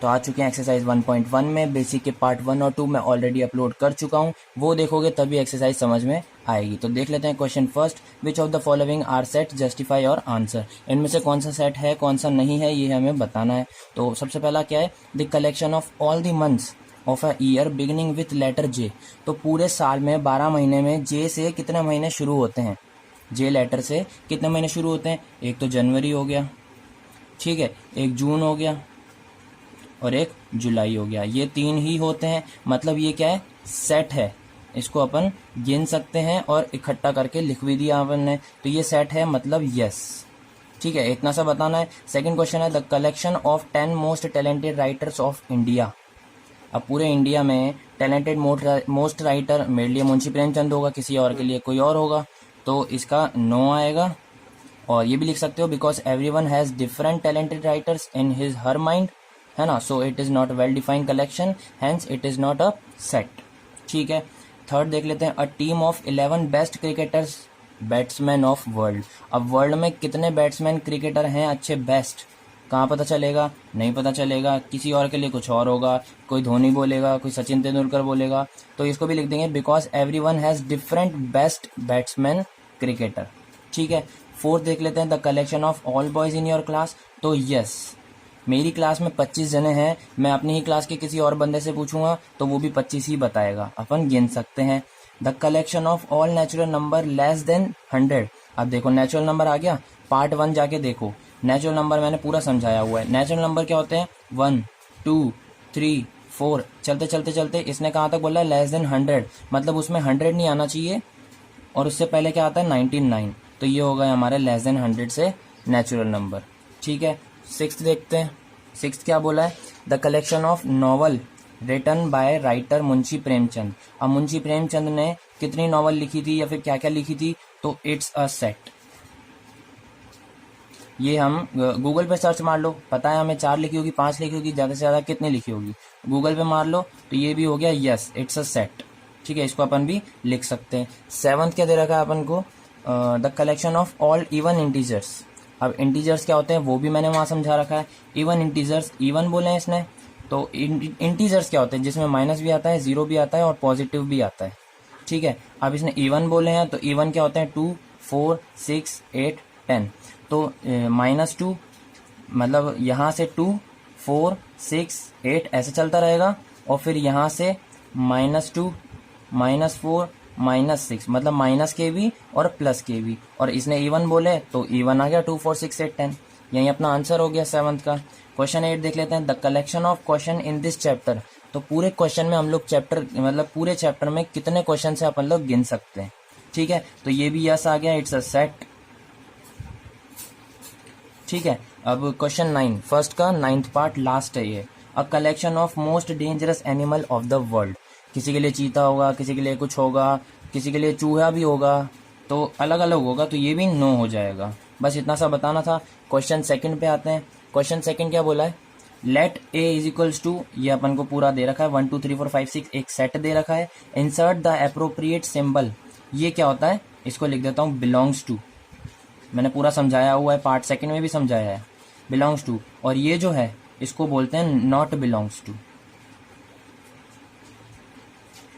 तो आ चुके हैं एक्सरसाइज 1.1 में। बेसिक के पार्ट 1 और 2 मैं ऑलरेडी अपलोड कर चुका हूँ, वो देखोगे तभी एक्सरसाइज समझ में आएगी। तो देख लेते हैं question first, which of the following are set, justify और आंसर। इनमें से कौन सा सेट है कौन सा नहीं है ये हमें बताना है। तो सबसे पहला क्या है, the collection of all the months of a year beginning with letter J. तो पूरे साल में 12 महीने में जे से कितने महीने शुरू होते हैं, जे लेटर से कितने महीने शुरू होते हैं। एक तो जनवरी हो गया, ठीक है, एक जून हो गया और एक जुलाई हो गया, ये 3 ही होते हैं। मतलब ये क्या है, सेट है, इसको अपन गिन सकते हैं और इकट्ठा करके लिख भी दिया अपन ने, तो ये सेट है, मतलब यस। ठीक है, इतना सा बताना है। सेकंड क्वेश्चन है, the collection of 10 most talented writers of India. अब पूरे इंडिया में टैलेंटेड मोस्ट राइटर मेरे लिए मुंशी प्रेमचंद होगा, किसी और के लिए कोई और होगा, तो इसका नो आएगा। और ये भी लिख सकते हो, because everyone has different talented writers in his her mind, है ना, so it is not well defined collection, hence it is not a set. ठीक है, थर्ड देख लेते हैं, a team of 11 best cricketers batsman of world. अब world में कितने बैट्समैन क्रिकेटर हैं अच्छे, बेस्ट, कहाँ पता चलेगा, नहीं पता चलेगा, किसी और के लिए कुछ और होगा, कोई धोनी बोलेगा, कोई सचिन तेंदुलकर बोलेगा, तो इसको भी लिख देंगे, because everyone has different best batsman cricketer. ठीक है, फोर्थ देख लेते हैं, the collection of all boys in your class. तो यस, मेरी क्लास में 25 जने हैं, मैं अपनी ही क्लास के किसी और बंदे से पूछूंगा तो वो भी 25 ही बताएगा, अपन गिन सकते हैं। The collection of all natural number less than 100। अब देखो नेचुरल नंबर आ गया, पार्ट 1 जाके देखो, नेचुरल नंबर मैंने पूरा समझाया हुआ है। नेचुरल नंबर क्या होते हैं, 1 2 3 4, चलते चलते चलते इसने कहाँ तक बोला है, लेस देन 100, मतलब उसमें 100 नहीं आना चाहिए, और उससे पहले क्या आता है, 99, तो ये हो गए हमारे लेस देन 100 से नेचुरल नंबर। ठीक है, सिक्स्थ देखते हैं, सिक्स्थ क्या बोला है, the collection of novel written by writer Munshi Premchand. अब मुंशी प्रेमचंद ने कितनी नॉवल लिखी थी या फिर क्या क्या लिखी थी, तो इट्स अ सेट। ये हम गूगल पे सर्च मार लो, पता है हमें 4 लिखी होगी, 5 लिखी होगी, ज्यादा से ज्यादा कितनी लिखी होगी, गूगल पे मार लो, तो ये भी हो गया यस, इट्स अ सेट। ठीक है, इसको अपन भी लिख सकते हैं। सेवंथ क्या दे रखा है अपन को, the collection of all even integers. अब इंटीजर्स क्या होते हैं वो भी मैंने वहां समझा रखा है। इवन इंटीजर्स, इवन बोले हैं इसने, तो इंटीजर्स क्या होते हैं, जिसमें माइनस भी आता है, जीरो भी आता है और पॉजिटिव भी आता है। ठीक है, अब इसने इवन बोले हैं, तो इवन क्या होते हैं, 2 4 6 8 10। तो -2, मतलब यहाँ से 2 4 6 8 ऐसे चलता रहेगा, और फिर यहाँ से -2 -4 -6, मतलब माइनस के भी और प्लस के भी, और इसने इवन बोले तो इवन आ गया 2 4 6 8 10, यही अपना आंसर हो गया सेवंथ का। क्वेश्चन 8 देख लेते हैं, the collection of question in this chapter. तो पूरे क्वेश्चन में हम लोग चैप्टर, मतलब पूरे चैप्टर में कितने क्वेश्चन से अपन लोग गिन सकते हैं। ठीक है, तो ये भी यस आ गया, इट्स अ सेट। ठीक है, अब क्वेश्चन 9, फर्स्ट का 9th पार्ट लास्ट है ये, a collection of most dangerous animal of the world. किसी के लिए चीता होगा, किसी के लिए कुछ होगा, किसी के लिए चूहा भी होगा, तो अलग अलग होगा, तो ये भी नो हो जाएगा। बस इतना सा बताना था। क्वेश्चन सेकंड पे आते हैं। क्वेश्चन सेकंड क्या बोला है, let A is equals to, ये अपन को पूरा दे रखा है, 1 2 3 4 5 6 एक सेट दे रखा है। इंसर्ट द अप्रोप्रिएट सिंबल, ये क्या होता है, इसको लिख देता हूँ बिलोंग्स टू, मैंने पूरा समझाया हुआ है, पार्ट सेकंड में भी समझाया है, बिलोंग्स टू। और ये जो है इसको बोलते हैं नॉट बिलोंग्स टू।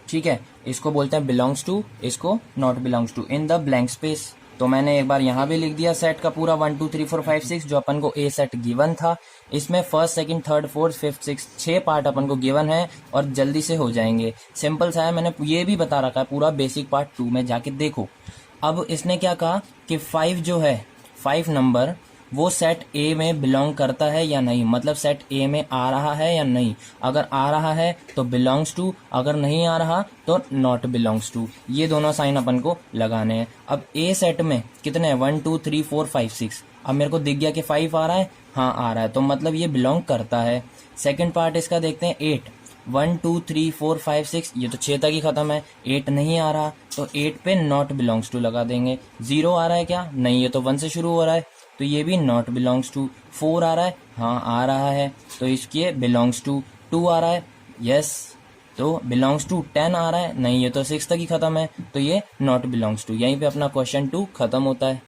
ठीक है, इसको बोलते हैं बिलोंग्स टू, इसको not belongs to. In the blank space, तो मैंने एक बार यहाँ भी लिख दिया सेट का पूरा 1 2 3 4 5 6, जो अपन को ए सेट गिवन था। इसमें first second third fourth fifth six 6 part अपन को गिवन है, और जल्दी से हो जाएंगे, सिंपल सा है। मैंने ये भी बता रखा है पूरा, बेसिक पार्ट 2 में जाके देखो। अब इसने क्या कहा कि 5 जो है, 5 नंबर वो सेट ए में बिलोंग करता है या नहीं, मतलब सेट ए में आ रहा है या नहीं। अगर आ रहा है तो बिलोंग्स टू, अगर नहीं आ रहा तो नॉट बिलोंग्स टू। ये दोनों साइन अपन को लगाने हैं। अब ए सेट में कितने हैं, 1 2 3 4 5 6। अब मेरे को दिख गया कि 5 आ रहा है, हाँ आ रहा है, तो मतलब ये बिलोंग करता है। सेकेंड पार्ट इसका देखते हैं, 8 1 2 3 4 5 6, ये तो 6 तक ही खत्म है। 8 नहीं आ रहा तो 8 पे नॉट बिलोंग्स टू लगा देंगे। 0 आ रहा है क्या, नहीं, ये तो 1 से शुरू हो रहा है, तो ये भी नॉट बिलोंग्स टू। 4 आ रहा है, हाँ आ रहा है, तो इसके बिलोंग्स टू। 2 आ रहा है, यस, तो बिलोंग्स टू। 10 आ रहा है, नहीं, ये तो 6 तक ही खत्म है, तो ये नॉट बिलोंग्स टू। यहीं पे अपना क्वेश्चन 2 खत्म होता है।